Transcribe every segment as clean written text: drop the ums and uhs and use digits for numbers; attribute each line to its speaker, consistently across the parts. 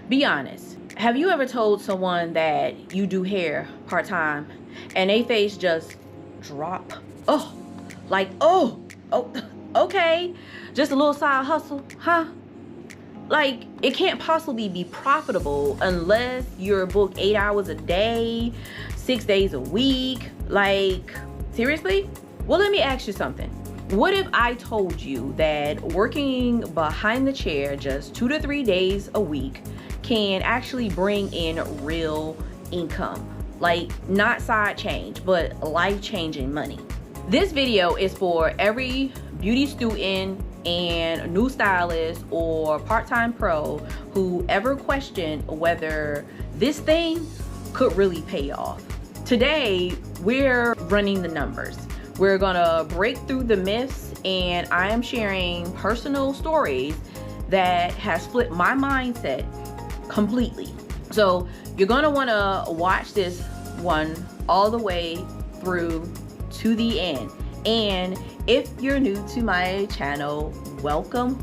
Speaker 1: Be honest. Have you ever told someone that you do hair part-time and they face just drop? Oh, like, oh, okay. Just a little side hustle, huh? Like, it can't possibly be profitable unless you're booked 8 hours a day, 6 days a week. Like, seriously? Well, let me ask you something. What if I told you that working behind the chair just 2 to 3 days a week can actually bring in real income? Like, not side change, but life-changing money. This video is for every beauty student and new stylist or part-time pro who ever questioned whether this thing could really pay off. Today, we're running the numbers. We're gonna break through the myths, and I am sharing personal stories that has flipped my mindset completely. So you're gonna wanna watch this one all the way through to the end. And if you're new to my channel, welcome.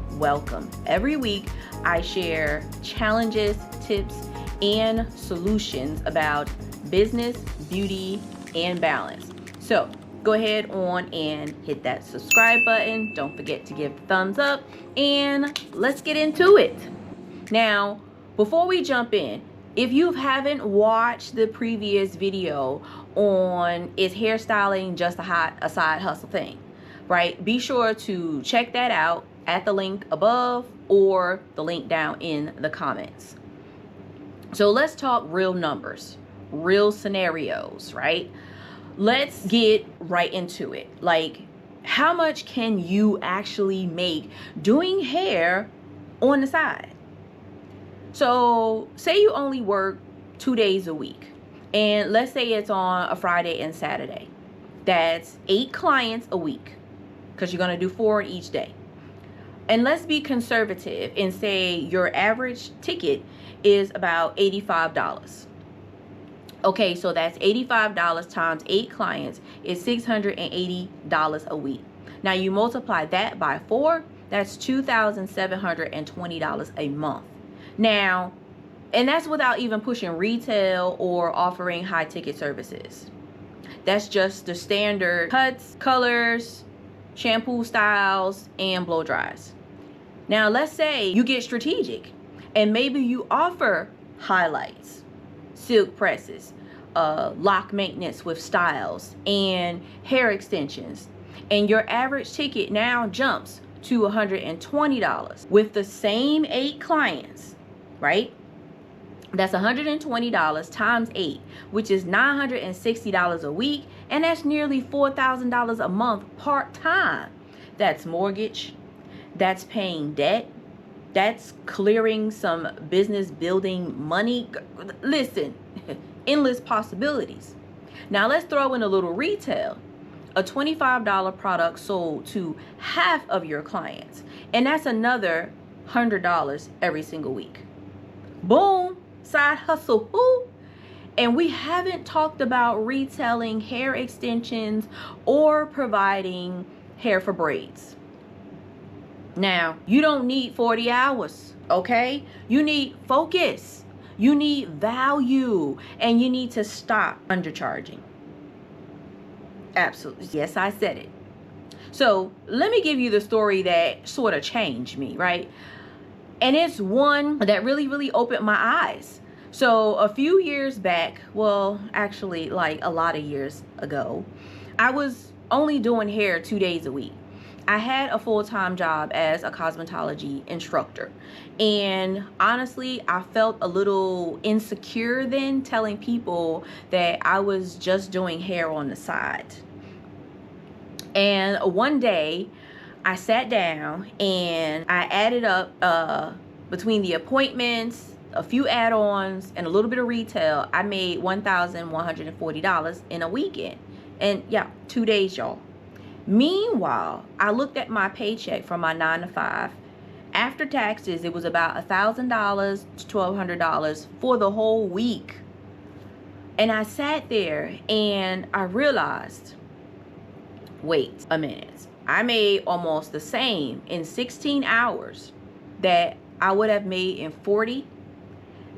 Speaker 1: Every week I share challenges, tips, and solutions about business, beauty, and balance. So go ahead on and hit that subscribe button. Don't forget to give a thumbs up, and let's get into it. Now, before we jump in, if you haven't watched the previous video on is hairstyling just a side hustle thing, right? Be sure to check that out at the link above or the link down in the comments. So let's talk real numbers, real scenarios, right? Let's get right into it. Like, how much can you actually make doing hair on the side? So say you only work 2 days a week, and let's say it's on a Friday and Saturday. That's 8 clients a week, because you're going to do 4 each day. And let's be conservative and say your average ticket is about $85. Okay, so that's $85 times 8 clients is $680 a week. Now you multiply that by 4, that's $2,720 a month. Now, and that's without even pushing retail or offering high ticket services. That's just the standard cuts, colors, shampoo styles, and blow dries. Now let's say you get strategic and maybe you offer highlights, silk presses, lock maintenance with styles, and hair extensions, and your average ticket now jumps to $120 with the same 8 clients, right? That's $120 times 8, which is $960 a week, and that's nearly $4,000 a month part-time. That's mortgage, that's paying debt, that's clearing some business building money. Listen, endless possibilities. Now let's throw in a little retail. A $25 product sold to half of your clients, and that's another $100 every single week. Boom, side hustle. Ooh. And we haven't talked about retailing hair extensions or providing hair for braids. Now, you don't need 40 hours, okay? You need focus. You need value, and you need to stop undercharging. Absolutely. Yes, I said it. So let me give you the story that sort of changed me, right? And it's one that really opened my eyes. So a few years back, well, actually like a lot of years ago, I was only doing hair 2 days a week. I had a full-time job as a cosmetology instructor. And honestly, I felt a little insecure then telling people that I was just doing hair on the side. And one day I sat down and I added up between the appointments, a few add-ons, and a little bit of retail. I made $1,140 in a weekend. And yeah, 2 days, y'all. Meanwhile, I looked at my paycheck from my 9 to 5. After taxes, it was about $1,000 to $1,200 for the whole week. And I sat there and I realized, wait a minute. I made almost the same in 16 hours that I would have made in 40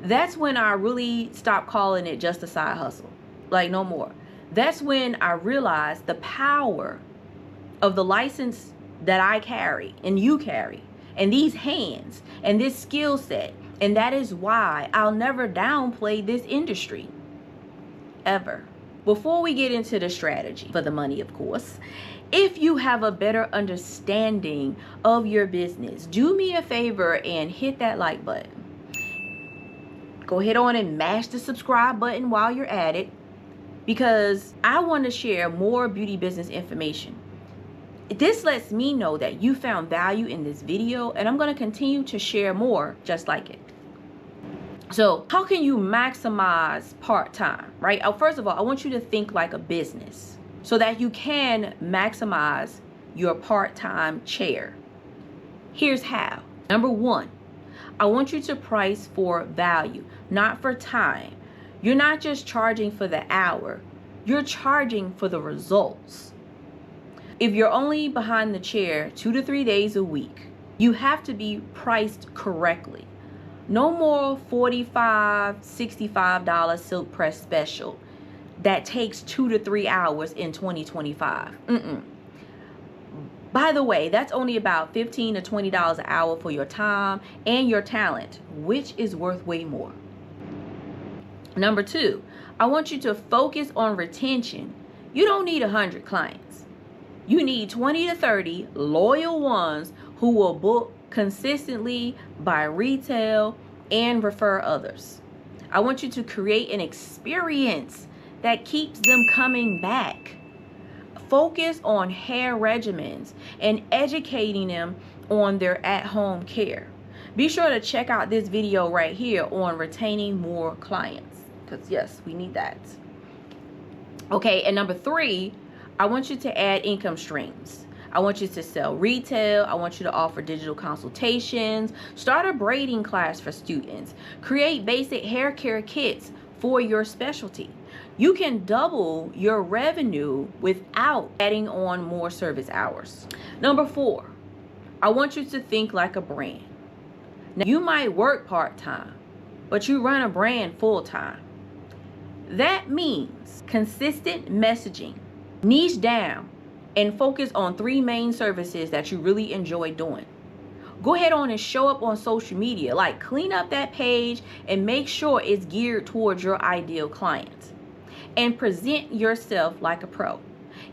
Speaker 1: That's when I really stopped calling it just a side hustle. Like, no more. That's when I realized the power of the license that I carry and you carry, and these hands and this skill set. And that is why I'll never downplay this industry, ever. Before we get into the strategy for the money, of course, if you have a better understanding of your business, do me a favor and hit that like button. Go ahead on and mash the subscribe button while you're at it, because I want to share more beauty business information. This lets me know that you found value in this video, and I'm going to continue to share more just like it. So how can you maximize part-time, right? First of all, I want you to think like a business so that you can maximize your part-time chair. Here's how. Number one, I want you to price for value, not for time. You're not just charging for the hour, you're charging for the results. If you're only behind the chair 2 to 3 days a week, you have to be priced correctly. No more $45, $65 silk press special that takes 2 to 3 hours in 2025. By the way, that's only about $15 to $20 an hour for your time and your talent, which is worth way more. Number two, I want you to focus on retention. You don't need 100 clients. You need 20 to 30 loyal ones who will book consistently, buy retail, and refer others. I want you to create an experience that keeps them coming back. Focus on hair regimens and educating them on their at-home care. Be sure to check out this video right here on retaining more clients, because yes, we need that. Okay, and number three, I want you to add income streams. I want you to sell retail. I want you to offer digital consultations. Start a braiding class for students. Create basic hair care kits for your specialty. You can double your revenue without adding on more service hours. Number four, I want you to think like a brand. Now, you might work part-time, but you run a brand full-time. That means consistent messaging, niche down, and focus on 3 main services that you really enjoy doing. Go ahead on and show up on social media, like clean up that page and make sure it's geared towards your ideal client. And present yourself like a pro.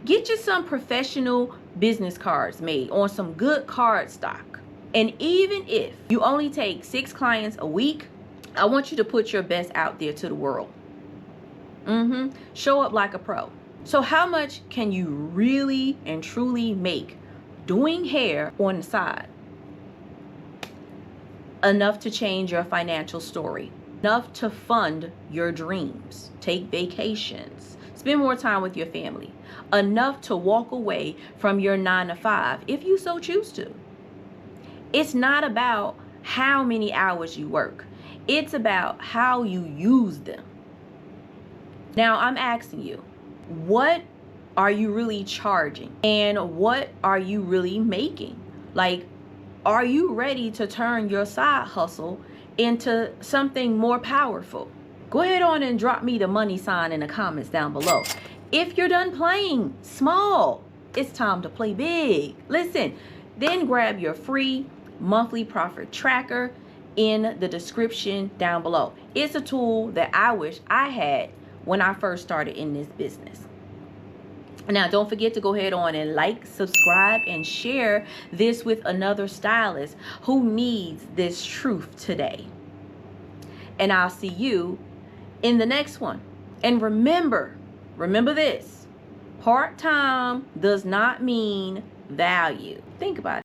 Speaker 1: Get you some professional business cards made on some good card stock. And even if you only take 6 clients a week, I want you to put your best out there to the world. Show up like a pro. So how much can you really and truly make doing hair on the side? Enough to change your financial story. Enough to fund your dreams. Take vacations. Spend more time with your family. Enough to walk away from your 9 to 5 if you so choose to. It's not about how many hours you work. It's about how you use them. Now I'm asking you, what are you really charging? And what are you really making? Like, are you ready to turn your side hustle into something more powerful? Go ahead on and drop me the money sign in the comments down below. If you're done playing small, it's time to play big. Listen, then grab your free monthly profit tracker in the description down below. It's a tool that I wish I had when I first started in this business. Now, don't forget to go ahead on and like, subscribe, and share this with another stylist who needs this truth today. And I'll see you in the next one. And remember this, part-time does not mean value. Think about it.